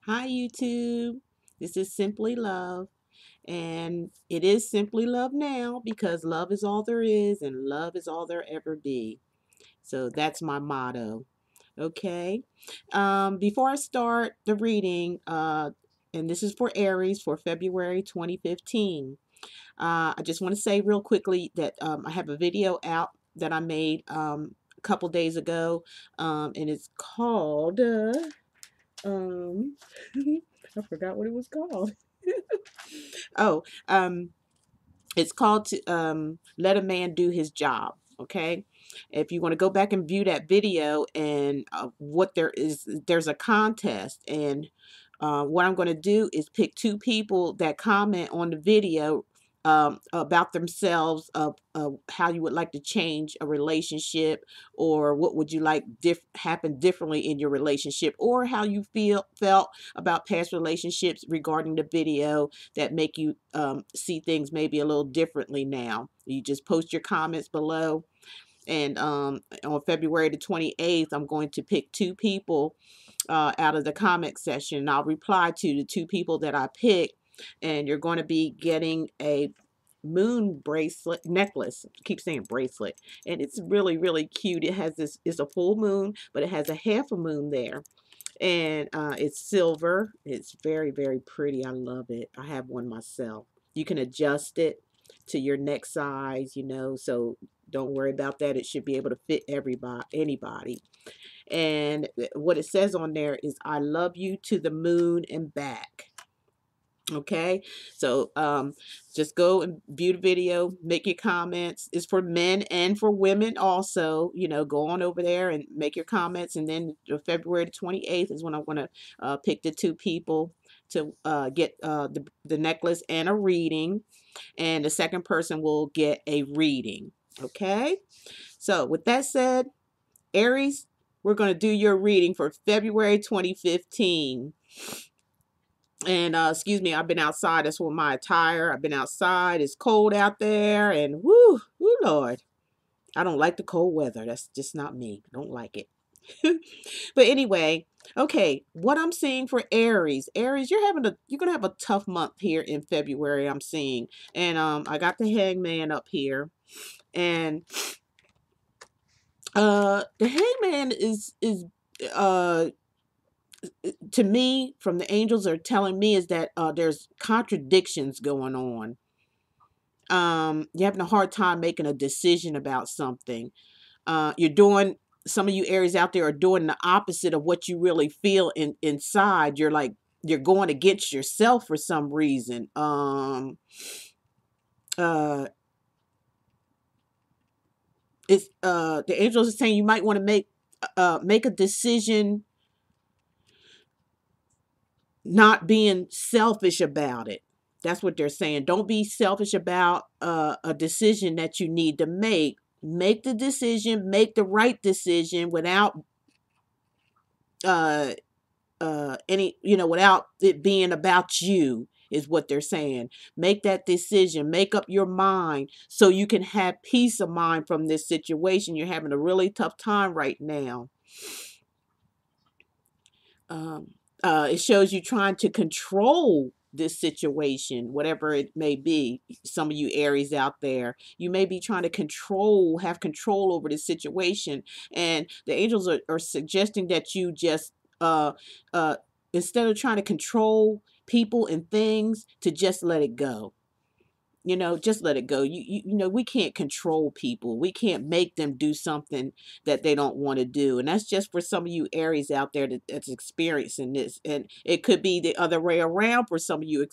Hi, YouTube. This is Simply Love, and it is Simply Love now because love is all there is and love is all there ever be. So that's my motto. Okay. Before I start the reading, and this is for Aries for February 2015, I just want to say real quickly that I have a video out that I made a couple days ago, and it's called. Um, I forgot what it was called. Oh, it's called to Let a Man Do His Job. Okay, if you want to go back and view that video and what there's a contest, and what I'm going to do is pick two people that comment on the video about themselves, of how you would like to change a relationship, or what would you like happen differently in your relationship, or how you felt about past relationships regarding the video that make you see things maybe a little differently now. You just post your comments below. And on February the 28th, I'm going to pick two people out of the comment section. I'll reply to the two people that I picked, and you're going to be getting a moon bracelet necklace. I keep saying bracelet, and it's really really cute. It has this, it's a full moon, but it has a half a moon there, and it's silver. It's very very pretty. I love it. I have one myself. You can adjust it to your neck size, so don't worry about that. It should be able to fit anybody. And what it says on there is, I love you to the moon and back. Okay, so just go and view the video, make your comments. It's for men and for women also. Go on over there and make your comments, and then February the 28th is when I'm going to pick the two people to get the necklace and a reading, and the second person will get a reading. Okay, so with that said, Aries, we're going to do your reading for February 2015. And excuse me, I've been outside. That's what my attire. I've been outside. It's cold out there, and woo, Lord, I don't like the cold weather. That's just not me. I don't like it. But anyway, okay, what I'm seeing for Aries. Aries, you're gonna have a tough month here in February. I'm seeing, and I got the Hangman up here, and the Hangman is uh to me, from the angels are telling me, is that there's contradictions going on. You're having a hard time making a decision about something. You're doing, some of you Aries out there are doing the opposite of what you really feel inside. You're going against yourself for some reason. Uh it's The angels are saying you might want to make a decision, not being selfish about it. That's what they're saying. Don't be selfish about a decision that you need to make. Make the decision, make the right decision without uh without it being about you, is what they're saying. Make that decision, make up your mind so you can have peace of mind from this situation. You're having a really tough time right now. um, it shows you trying to control this situation, whatever it may be. Some of you Aries out there, you may be trying to have control over the situation, and the angels are suggesting that you just uh, instead of trying to control people and things, to just let it go. Just let it go. We can't control people. We can't make them do something that they don't want to do. And that's just for some of you Aries out there that's experiencing this. And it could be the other way around for some of you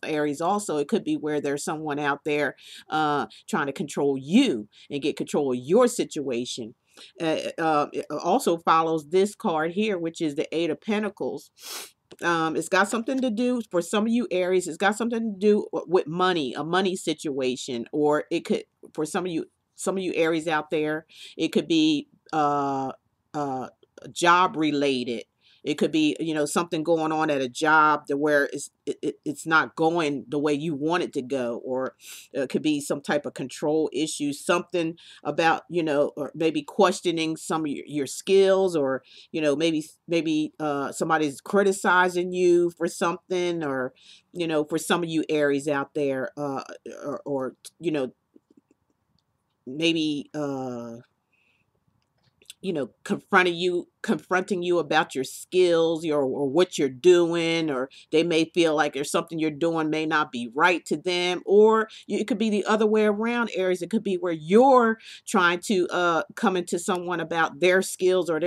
Aries also. It could be where there's someone out there trying to control you and get control of your situation. It also follows this card here, which is the Eight of Pentacles. It's got something to do, for some of you Aries, it's got something to do with money, a money situation. Or it could, for some of you Aries out there, it could be job related. It could be, something going on at a job to where it's not going the way you want it to go, or it could be some type of control issue, something about, or maybe questioning some of your skills, or, maybe somebody's criticizing you for something, or, for some of you Aries out there, or maybe confronting you about your skills, or what you're doing, or they may feel like there's something you're doing may not be right to them, or it could be the other way around, Aries. It could be where you're trying to come into someone about their skills, or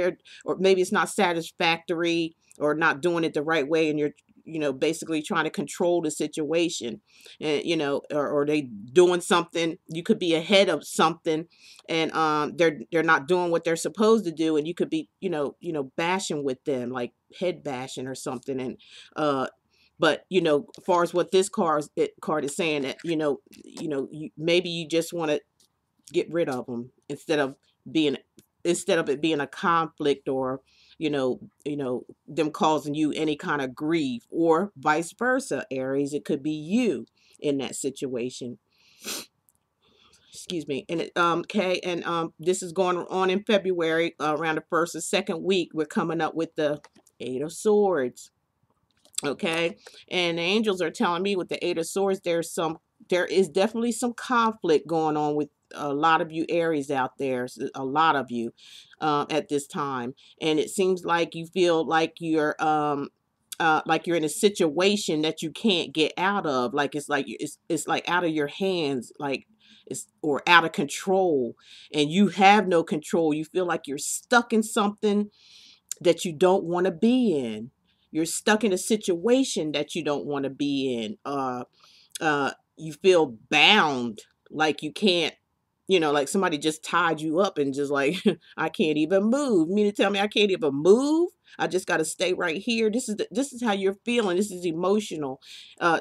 maybe it's not satisfactory, or not doing it the right way, and you're basically trying to control the situation, and or they doing something, you could be ahead of something, and they're not doing what they're supposed to do, and you could be bashing with them, like head bashing or something, and but as far as what this card is saying, that maybe you just want to get rid of them, being instead of it being a conflict, or them causing you any kind of grief, or vice versa, Aries. It could be you in that situation. Excuse me. And okay, and this is going on in February, around the first or second week. We're coming up with the Eight of Swords. Okay, and the angels are telling me with the Eight of Swords, there is definitely some conflict going on with a lot of you Aries out there, a lot of you at this time, and it seems like you feel like you're in a situation that you can't get out of, like it's like out of your hands, like it's or out of control, and you have no control. You feel like you're stuck in something that you don't want to be in. You're stuck in a situation that you don't want to be in. You feel bound, like you can't, like somebody just tied you up and just like, I can't even move. You mean to tell me I can't even move? I just got to stay right here. This is how you're feeling. This is emotional.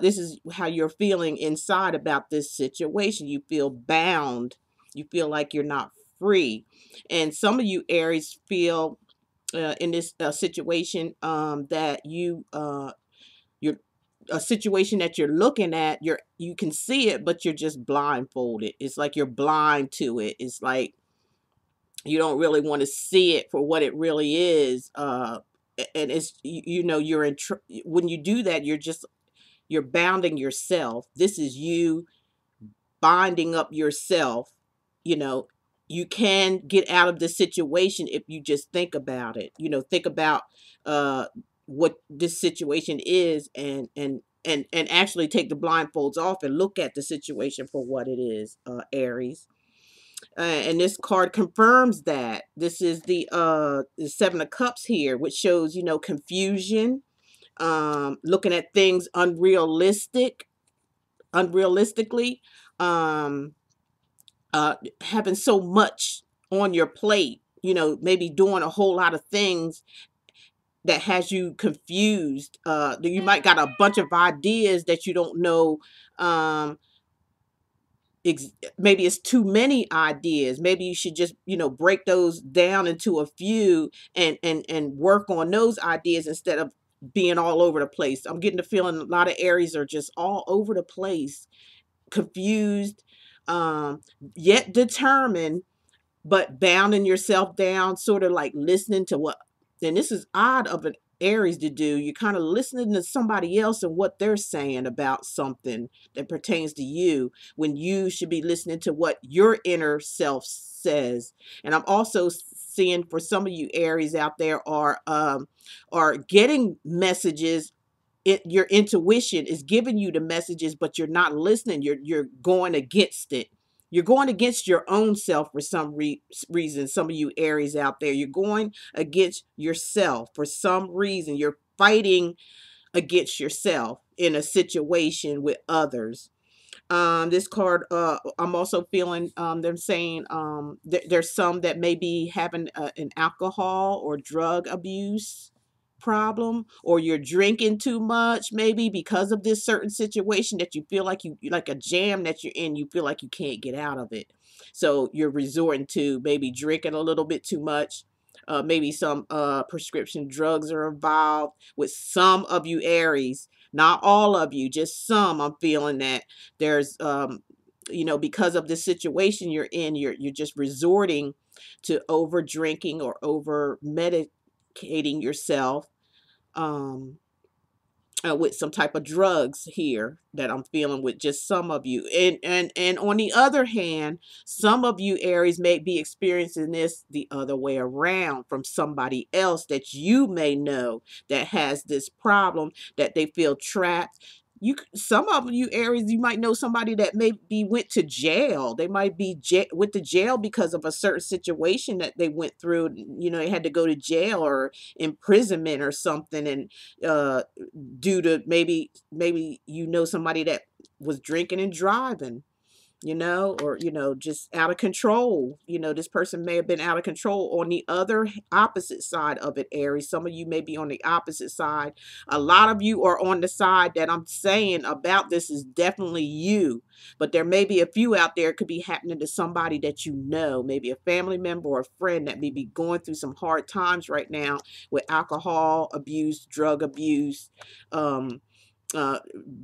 This is how you're feeling inside about this situation. You feel bound. You feel like you're not free. And some of you Aries feel in this situation that you're a situation that you're looking at, you can see it, but you're just blindfolded. It's like you're blind to it. It's like you don't really want to see it for what it really is. And it's you're when you do that, you're bounding yourself. This is you binding up yourself. you know you can get out of the situation if you just think about it. Think about uh what this situation is, and actually take the blindfolds off and look at the situation for what it is, Aries. And this card confirms that. This is the Seven of Cups here, which shows confusion, looking at things unrealistically, um having so much on your plate, maybe doing a whole lot of things that has you confused. You might got a bunch of ideas that you don't know. um Maybe it's too many ideas. Maybe you should just break those down into a few, and work on those ideas instead of being all over the place. I'm getting the feeling a lot of Aries are just all over the place, confused, um yet determined, but bounding yourself down, sort of like listening to what, and this is odd of an Aries to do. You're kind of listening to somebody else and what they're saying about something that pertains to you, when you should be listening to what your inner self says. And I'm also seeing for some of you Aries out there are getting messages. Your intuition is giving you the messages, but you're not listening. You're going against it. You're going against your own self for some reason. Some of you Aries out there, you're going against yourself for some reason. You're fighting against yourself in a situation with others. This card, I'm also feeling them saying there's some that may be having an alcohol or drug abuse problem, or you're drinking too much, maybe because of this certain situation that you feel like like a jam that you're in, you feel like you can't get out of it, so you're resorting to maybe drinking a little bit too much, Maybe some prescription drugs are involved with some of you Aries, not all of you, just some. I'm feeling that there's because of the situation you're in, you're just resorting to over drinking or over medicating yourself. Um, with some type of drugs here that I'm feeling with just some of you. And on the other hand, some of you Aries may be experiencing this the other way around from somebody else that you may know that has this problem, that they feel trapped. Some of you Aries, you might know somebody that maybe went to jail. They might be went to jail because of a certain situation that they went through. They had to go to jail or imprisonment or something, and uh due to maybe somebody that was drinking and driving, or just out of control. This person may have been out of control. On the other opposite side of it, Aries, some of you may be on the opposite side. A lot of you are on the side that I'm saying about this is definitely you, but there may be a few out there. It could be happening to somebody that maybe a family member or a friend that may be going through some hard times right now with alcohol abuse, drug abuse, um uh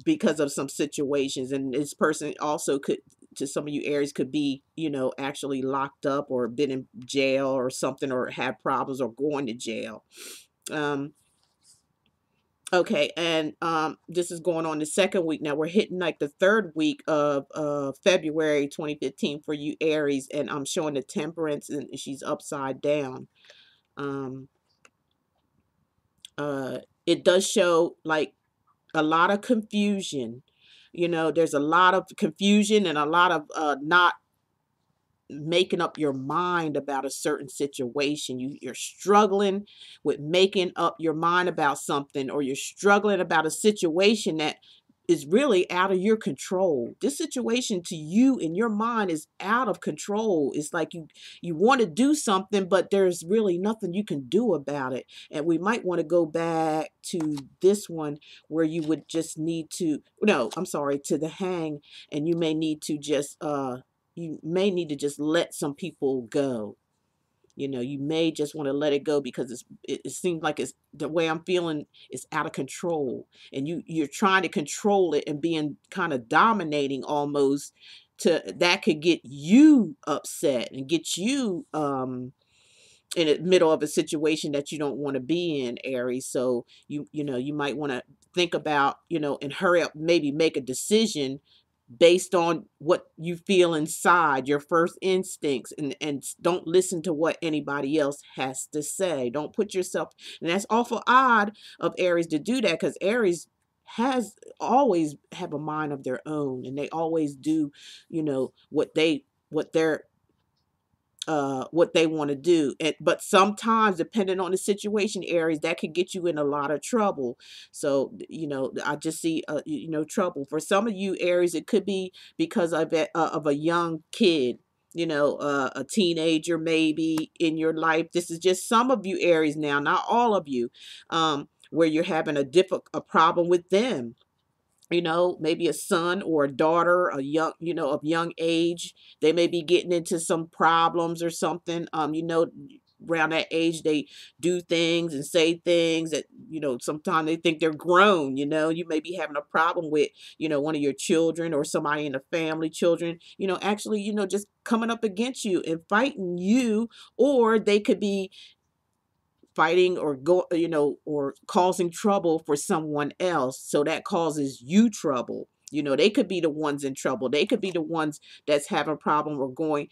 because of some situations. And this person also could, to some of you Aries, could be actually locked up or been in jail or something, or have problems or going to jail. um okay, and this is going on the second week now. We're hitting like the third week of February 2015 for you Aries, and I'm showing the Temperance, and she's upside down. um it does show like a lot of confusion. There's a lot of confusion and a lot of not making up your mind about a certain situation. You're struggling with making up your mind about something, or you're struggling about a situation that is really out of your control. This situation to you in your mind is out of control. It's like you want to do something, but there's really nothing you can do about it. And we might want to go back to this one where you would just need to, no, I'm sorry, to the Hang, and you may need to just let some people go. You may just want to let it go because it seems like it's the way I'm feeling is out of control, and you're trying to control it and being kind of dominating almost, to that could get you upset and get you in the middle of a situation that you don't want to be in, Aries. So you might want to think about, and hurry up, maybe make a decision based on what you feel inside, your first instincts, and don't listen to what anybody else has to say. Don't put yourself, and that's awful odd of Aries to do that, because Aries has always have a mind of their own, and they always do, what they want to do. But sometimes, depending on the situation, Aries, that could get you in a lot of trouble. So I just see trouble for some of you Aries. It could be because of a young kid, a teenager maybe in your life. This is just some of you Aries now, not all of you, where you're having a problem with them. Maybe a son or a daughter, a young, of young age. They may be getting into some problems or something. Around that age, they do things and say things that, sometimes they think they're grown. You may be having a problem with, one of your children or somebody in the family, children, actually, just coming up against you and fighting you, or they could be fighting or or causing trouble for someone else, so that causes you trouble. They could be the ones in trouble. They could be the ones that's having a problem, or going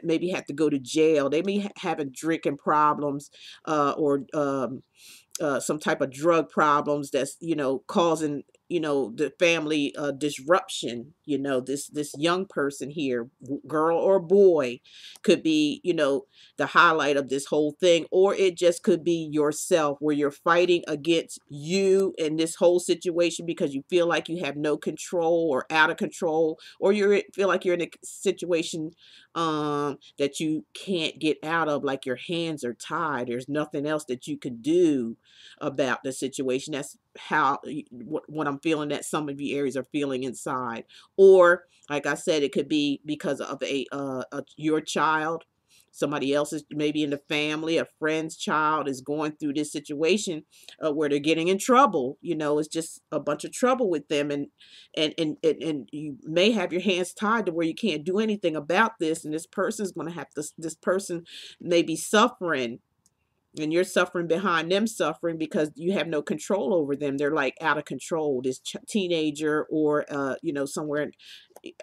maybe have to go to jail. They may having drinking problems, or some type of drug problems that's causing the family disruption. This young person here, girl or boy, could be the highlight of this whole thing. Or it just could be yourself, where you're fighting against you in this whole situation because you feel like you have no control or out of control, or you feel like you're in a situation that you can't get out of, like your hands are tied. There's nothing else that you could do about the situation. That's how what I'm feeling that some of you Aries are feeling inside. Or like I said, it could be because of your child, somebody else is maybe in the family, a friend's child is going through this situation where they're getting in trouble. It's just a bunch of trouble with them, and you may have your hands tied to where you can't do anything about this, and this person's going to have to. This person may be suffering, and you're suffering behind them suffering because you have no control over them. They're like out of control. This teenager, or somewhere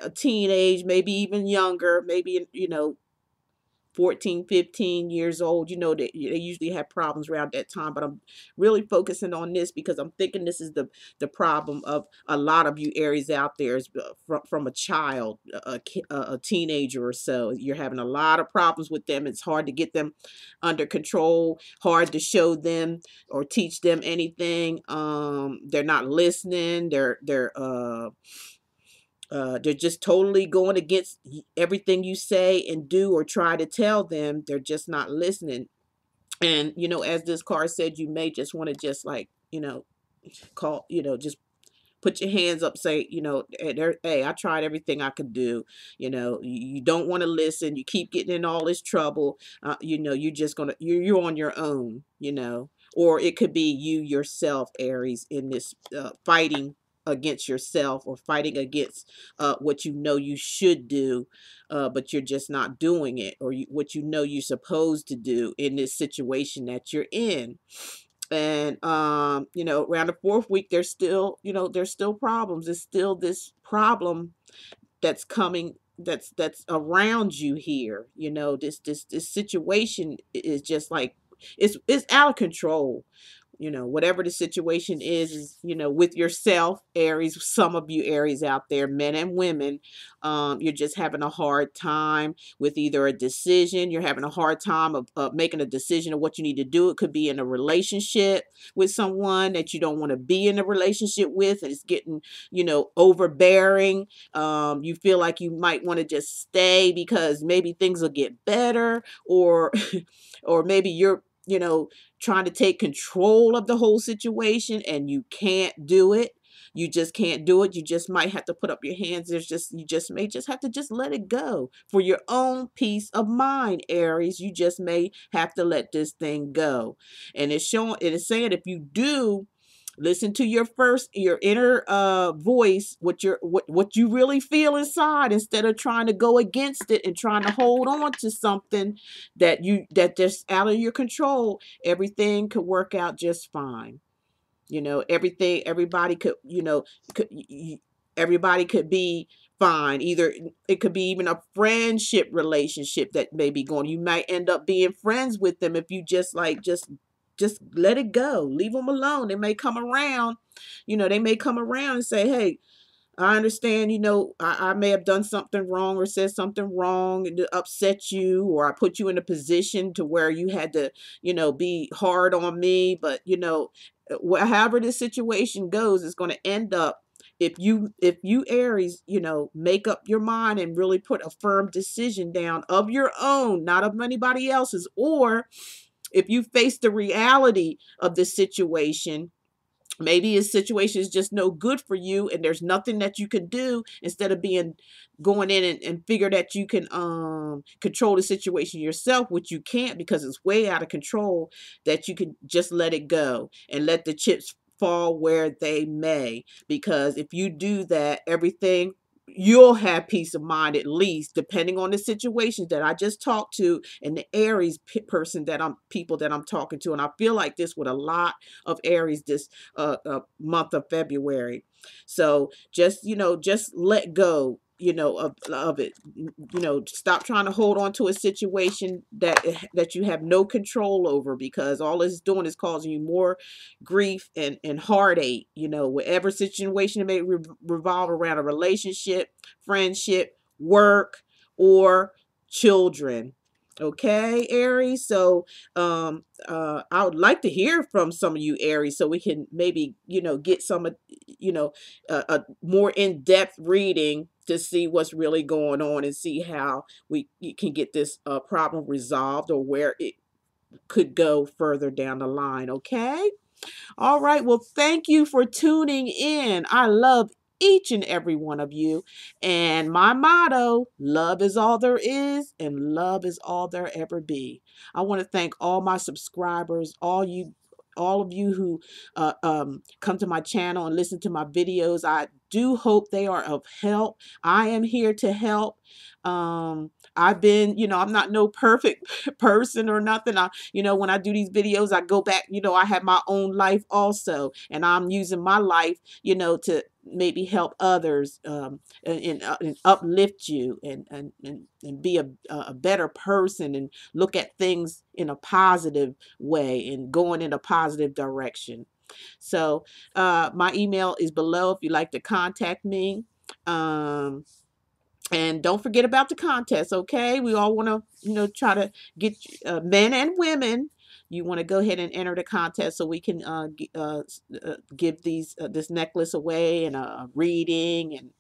a teenage, maybe even younger, maybe 14, 15 years old. They usually have problems around that time, but I'm really focusing on this because I'm thinking this is the problem of a lot of you Aries out there, is from a child, a teenager or so. You're having a lot of problems with them. It's hard to get them under control, hard to show them or teach them anything. They're not listening. They're just totally going against everything you say and do or try to tell them. They're just not listening. And, as this card said, you may just want to just like, call, just put your hands up, say, hey, I tried everything I could do. You don't want to listen. You keep getting in all this trouble. You're just going to, you're on your own, or it could be you yourself, Aries, in this fighting against yourself, or fighting against what you should do, but you're just not doing it, or what you're supposed to do in this situation that you're in. And around the fourth week, there's still problems. There's still this problem that's coming, that's around you here. This situation is just like, it's out of control. Whatever the situation is, with yourself, Aries. Some of you Aries out there, men and women, you're just having a hard time with either a decision. You're having a hard time of making a decision of what you need to do. It could be in a relationship with someone that you don't want to be in a relationship with, and it's getting, overbearing. You feel like you might want to just stay because maybe things will get better, or or maybe you're, trying to take control of the whole situation and you can't do it. You just can't do it. You just might have to put up your hands. You just may just have to just let it go for your own peace of mind, Aries. You just may have to let this thing go. And it is saying, if you do listen to your inner voice, what you really feel inside, instead of trying to go against it and trying to hold on to something that just out of your control. Everything could work out just fine. Everybody could, everybody could be fine. Either it could be even a friendship relationship that may be going. You might end up being friends with them if you just let it go. Leave them alone. They may come around. They may come around and say, hey, I understand, I may have done something wrong or said something wrong and to upset you, or I put you in a position to where you had to, be hard on me. But, however this situation goes, it's going to end up, if you Aries, make up your mind and really put a firm decision down of your own, not of anybody else's, or if you face the reality of the situation, maybe a situation is just no good for you and there's nothing that you can do, instead of going in and figure that you can control the situation yourself, which you can't because it's way out of control, that you can just let it go and let the chips fall where they may. Because if you do that, everything, you'll have peace of mind, at least, depending on the situations that I just talked to, and the Aries people that I'm talking to. And I feel like this with a lot of Aries this month of February. So just let go, of it. Stop trying to hold on to a situation that you have no control over, because all it's doing is causing you more grief and heartache. Whatever situation it may revolve around, a relationship, friendship, work, or children. Okay, Aries. So I would like to hear from some of you Aries, so we can maybe get some a more in-depth reading to see what's really going on, and see how we can get this problem resolved, or where it could go further down the line. Okay. All right. Well, thank you for tuning in. I love each and every one of you. And my motto, love is all there is and love is all there ever be. I want to thank all my subscribers, all of you who come to my channel and listen to my videos. I do hope they are of help. I am here to help. I've been, I'm not no perfect person or nothing. When I do these videos, I go back, I have my own life also, and I'm using my life, to maybe help others, and uplift you, and be a better person, and look at things in a positive way and going in a positive direction. So my email is below if you'd like to contact me. Um, and don't forget about the contest, okay? We all want to, try to get men and women. You want to go ahead and enter the contest so we can give this necklace away and a reading, and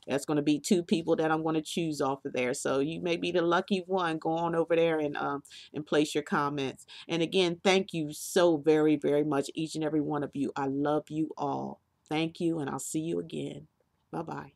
that's going to be 2 people that I'm going to choose off of there. So you may be the lucky one. Go on over there and place your comments. And again, thank you so very, very much, each and every one of you. I love you all. Thank you, and I'll see you again. Bye bye.